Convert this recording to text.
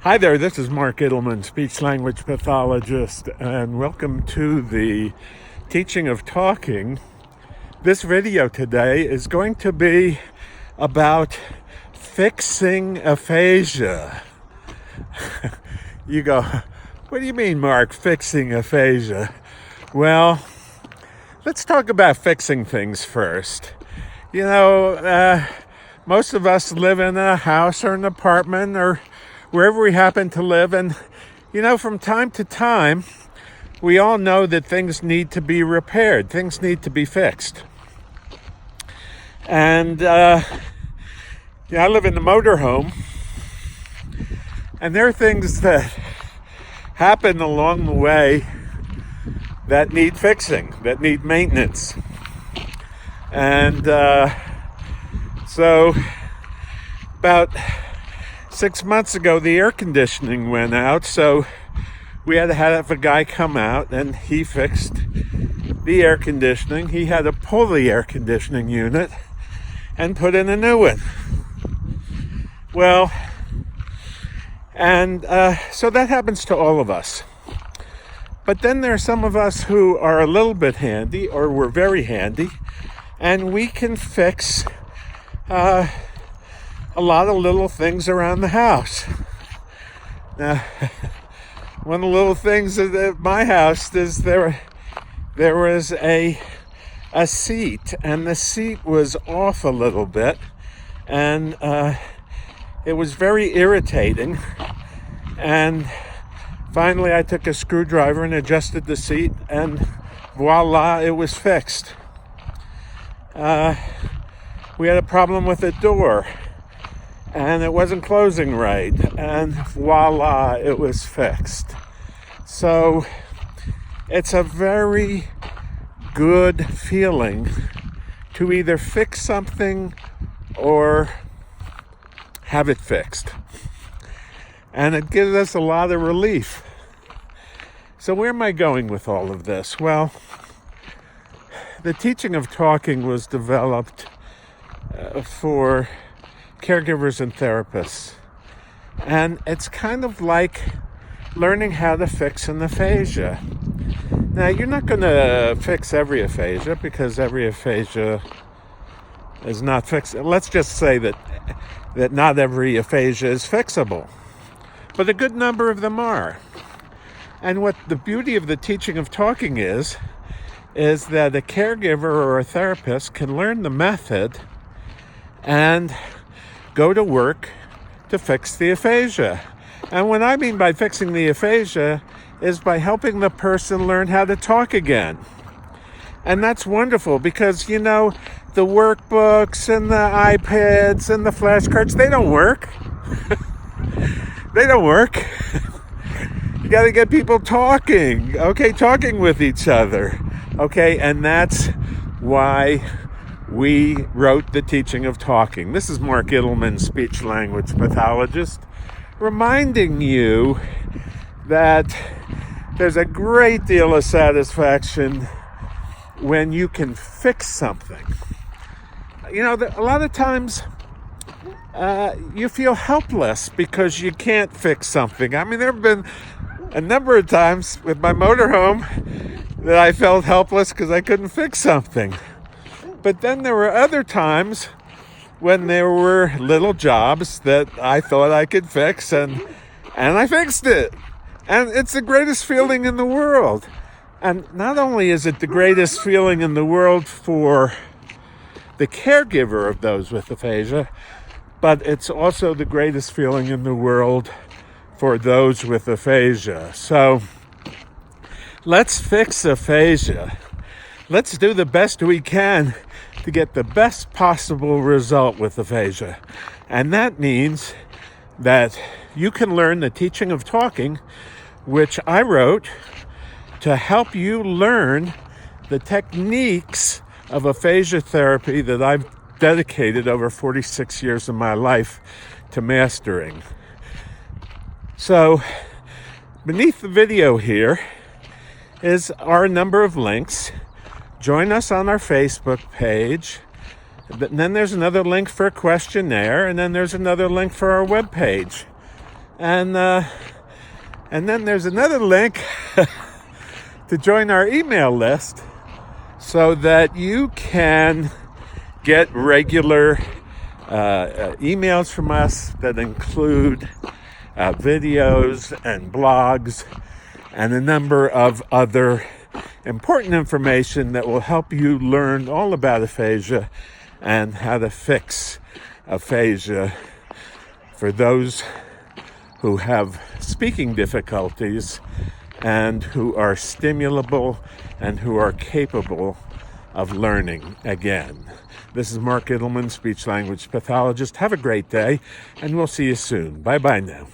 Hi there, this is Mark Ittleman, speech-language pathologist, and welcome to the teaching of talking. This video today is going to be about fixing aphasia. You go, what do you mean, Mark, fixing aphasia? Well, let's talk about fixing things first. Most of us live in a house or an apartment or wherever we happen to live. And, from time to time, we all know that things need to be repaired. Things need to be fixed. And, I live in the motorhome. And there are things that happen along the way that need fixing, that need maintenance. And so about 6 months ago, the air conditioning went out, so we had to have a guy come out, and he fixed the air conditioning. He had to pull the air conditioning unit and put in a new one. Well, and so that happens to all of us. But then there are some of us who are a little bit handy, or we're very handy, and we can fix a lot of little things around the house. Now, one of the little things at my house is there was a seat, and the seat was off a little bit, and it was very irritating. And finally, I took a screwdriver and adjusted the seat, and voila, it was fixed. We had a problem with the door, and it wasn't closing right, and voila, it was fixed. So it's a very good feeling to either fix something or have it fixed. And it gives us a lot of relief. So where am I going with all of this? Well, the teaching of talking was developed for caregivers and therapists. And it's kind of like learning how to fix an aphasia. Now, you're not going to fix every aphasia, because every aphasia is not fixable. Let's just say that not every aphasia is fixable, but a good number of them are. And what the beauty of the teaching of talking is that a caregiver or a therapist can learn the method and go to work to fix the aphasia. And what I mean by fixing the aphasia is by helping the person learn how to talk again. And that's wonderful, because, the workbooks and the iPads and the flashcards, they don't work. They don't work. You got to get people talking, talking with each other, and that's why we wrote the teaching of talking. This is Mark Ittleman, speech-language pathologist, reminding you that there's a great deal of satisfaction when you can fix something. A lot of times you feel helpless because you can't fix something. I mean, there have been a number of times with my motorhome that I felt helpless because I couldn't fix something. But then there were other times when there were little jobs that I thought I could fix, and I fixed it. And it's the greatest feeling in the world. And not only is it the greatest feeling in the world for the caregiver of those with aphasia, but it's also the greatest feeling in the world for those with aphasia. So let's fix aphasia. Let's do the best we can to get the best possible result with aphasia. And that means that you can learn the teaching of talking, which I wrote to help you learn the techniques of aphasia therapy that I've dedicated over 46 years of my life to mastering. So beneath the video here are a number of links. Join us on our Facebook page. And then there's another link for a questionnaire, and then there's another link for our webpage. And then there's another link to join our email list so that you can get regular emails from us that include videos and blogs and a number of other important information that will help you learn all about aphasia and how to fix aphasia for those who have speaking difficulties and who are stimulable and who are capable of learning again. This is Mark Ittleman, speech-language pathologist. Have a great day, and we'll see you soon. Bye-bye now.